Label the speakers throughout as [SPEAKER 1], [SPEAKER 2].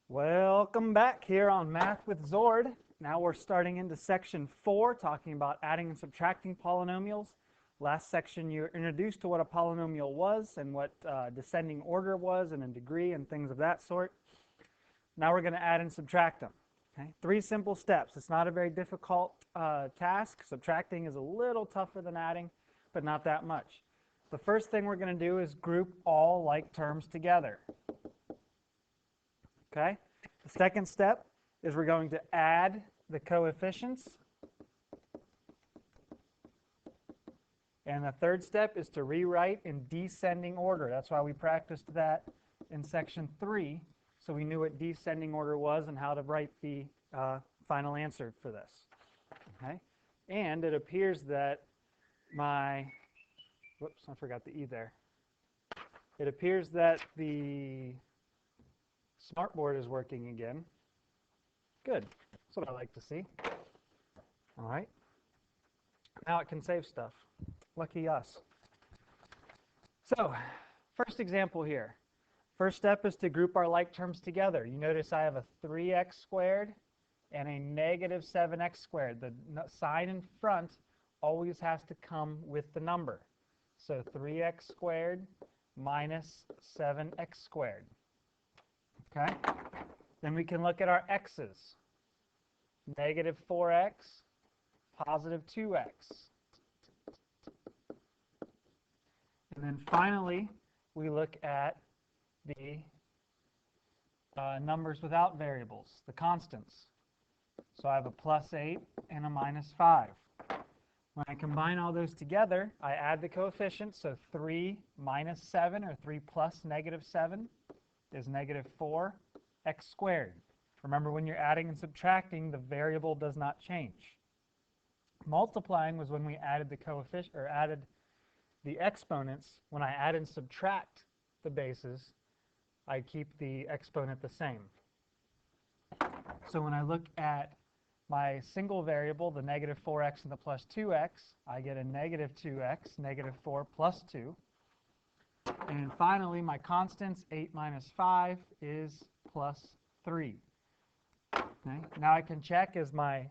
[SPEAKER 1] Welcome back here on Math with Zord. Now we're starting into section 4, talking about adding and subtracting polynomials. Last section you were introduced to what a polynomial was and what descending order was and a degree and things of that sort. Now we're going to add and subtract them. Okay? 3 simple steps. It's not a very difficult task. Subtracting is a little tougher than adding, but not that much. The first thing we're going to do is group all like terms together. Okay? The second step is we're going to add the coefficients. And the third step is to rewrite in descending order. That's why we practiced that in section 3, so we knew what descending order was and how to write the final answer for this. Okay? And it appears that whoops, I forgot the E there. It appears that the Smartboard is working again. Good. That's what I like to see. All right. Now it can save stuff. Lucky us. So, first example here. First step is to group our like terms together. You notice I have a 3x squared and a negative 7x squared. The sign in front always has to come with the number. So 3x squared minus 7x squared. Okay? Then we can look at our x's. Negative 4x, positive 2x. And then finally, we look at the numbers without variables, the constants. So I have a plus 8 and a minus 5. When I combine all those together, I add the coefficients. So 3 minus 7, or 3 plus negative 7, is negative 4x squared. Remember, when you're adding and subtracting, the variable does not change. Multiplying was when we added the coefficient, or added the exponents. When I add and subtract the bases, I keep the exponent the same. So when I look at my single variable, the negative 4x and the plus 2x, I get a negative 2x, negative 4 plus 2. And finally, my constants, 8 minus 5, is plus 3. Okay. Now I can check, is my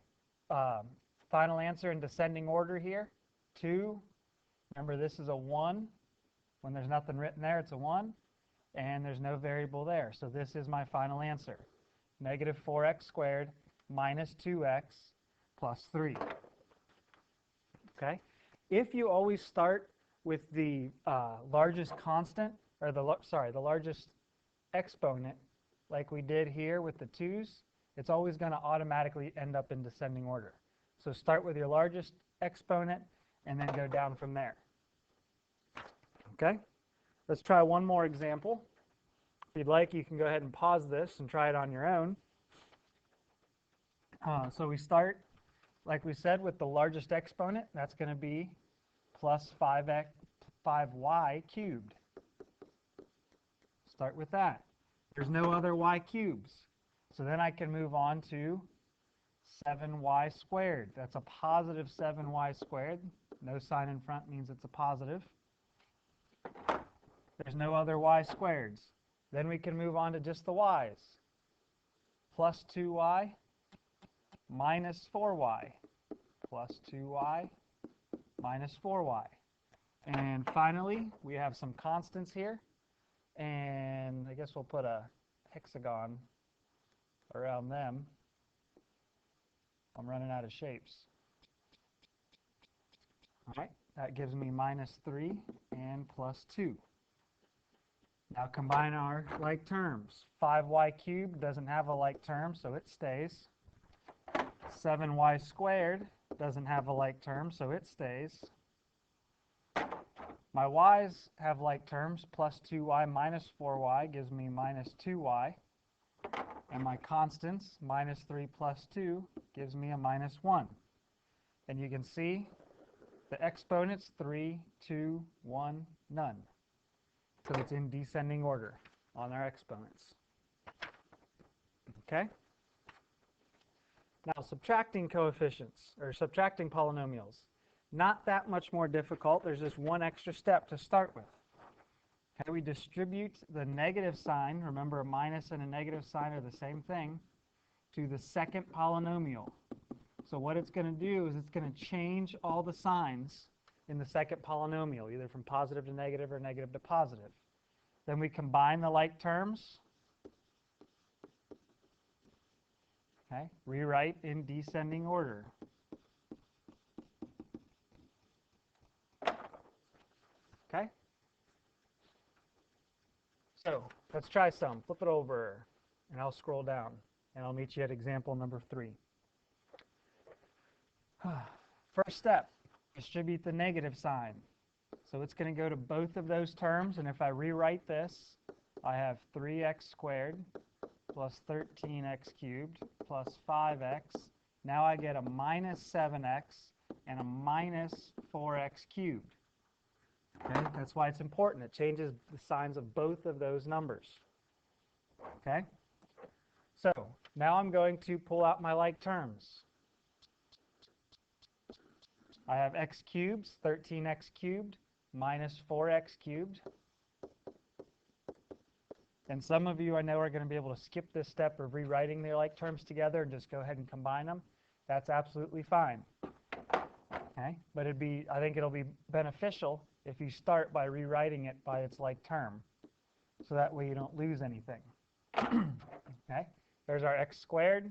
[SPEAKER 1] final answer in descending order here? 2. Remember, this is a 1. When there's nothing written there, it's a 1. And there's no variable there. So this is my final answer. Negative 4x squared minus 2x plus 3. Okay? If you always start with the largest constant, or the largest exponent, like we did here with the 2's, it's always going to automatically end up in descending order. So start with your largest exponent and then go down from there. Okay? Let's try one more example. If you'd like, you can go ahead and pause this and try it on your own. So we start, like we said, with the largest exponent. That's going to be plus 5y cubed. Start with that. There's no other y cubes. So then I can move on to 7y squared. That's a positive 7y squared. No sign in front means it's a positive. There's no other y squareds. Then we can move on to just the y's. Plus 2y minus 4y. Plus 2y minus 4y. And finally, we have some constants here. And I guess we'll put a hexagon around them. I'm running out of shapes. All right, that gives me minus 3 and plus 2. Now combine our like terms. 5y cubed doesn't have a like term, so it stays. 7y squared doesn't have a like term, so it stays. My y's have like terms. Plus 2y minus 4y gives me minus 2y. And my constants, minus 3 plus 2, gives me a minus 1. And you can see the exponents, 3, 2, 1, none. Because it's in descending order on our exponents. Okay? Now, subtracting coefficients, or subtracting polynomials. Not that much more difficult. There's just one extra step to start with. Okay, we distribute the negative sign. Remember, a minus and a negative sign are the same thing, to the second polynomial. So what it's going to do is it's going to change all the signs in the second polynomial, either from positive to negative or negative to positive. Then we combine the like terms. Okay, rewrite in descending order. Okay? So let's try some. Flip it over, and I'll scroll down, and I'll meet you at example number 3. First step, distribute the negative sign. So it's going to go to both of those terms, and if I rewrite this, I have 3x squared plus 13x cubed plus 5x. Now I get a minus 7x and a minus 4x cubed. Okay, that's why it's important. It changes the signs of both of those numbers. Okay, so now I'm going to pull out my like terms. I have x cubed, 13x cubed, minus 4x cubed. And some of you I know are going to be able to skip this step of rewriting their like terms together and just go ahead and combine them. That's absolutely fine. Okay, but I think it'll be beneficial if you start by rewriting it by its like term, so that way you don't lose anything. Okay, there's our x squared.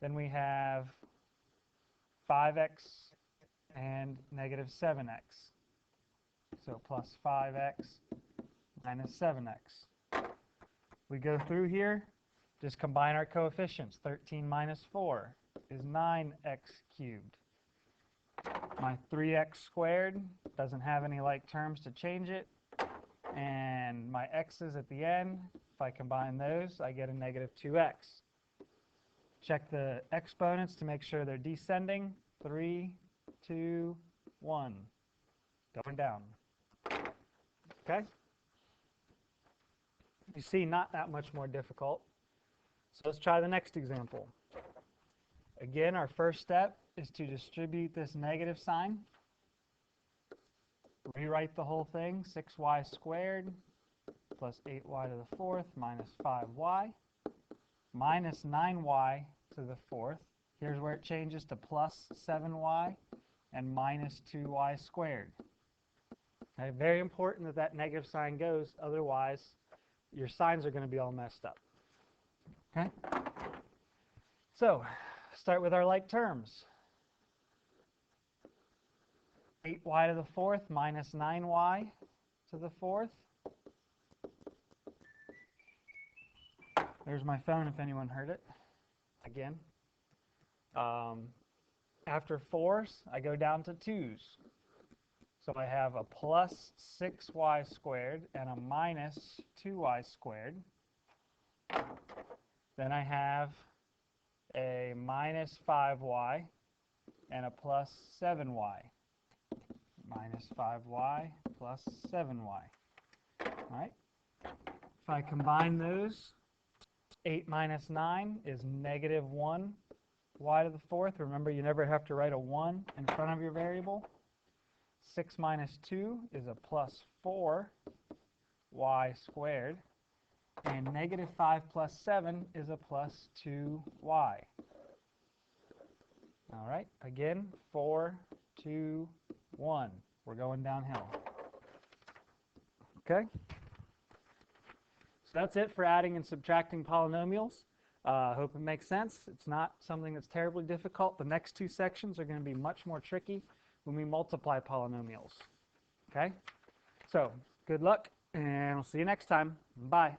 [SPEAKER 1] Then we have 5x and negative 7x. So plus 5x minus 7x. We go through here, just combine our coefficients. 13 minus 4 is 9x cubed. My 3x squared doesn't have any like terms to change it. And my x's at the end, if I combine those, I get a negative 2x. Check the exponents to make sure they're descending. 3, 2, 1. Going down. Okay? You see, not that much more difficult. So let's try the next example. Again, our first step is to distribute this negative sign. Rewrite the whole thing. 6y squared plus 8y to the 4th minus 5y minus 9y to the 4th. Here's where it changes to plus 7y and minus 2y squared. Okay, very important that that negative sign goes, otherwise your signs are going to be all messed up. Okay? So, start with our like terms. 8y to the 4th minus 9y to the 4th. There's my phone if anyone heard it. Again. After 4s, I go down to 2s. So I have a plus 6y squared and a minus 2y squared. Then I have a minus 5y and a plus 7y. Minus 5y plus 7y. All right. If I combine those, 8 minus 9 is negative 1y to the 4th. Remember, you never have to write a 1 in front of your variable. 6 minus 2 is a plus 4y squared. And negative 5 plus 7 is a plus 2y. All right, again, 4, 2, 1. We're going downhill. Okay? So that's it for adding and subtracting polynomials. I hope it makes sense. It's not something that's terribly difficult. The next 2 sections are going to be much more tricky when we multiply polynomials. Okay? So, good luck, and we'll see you next time. Bye.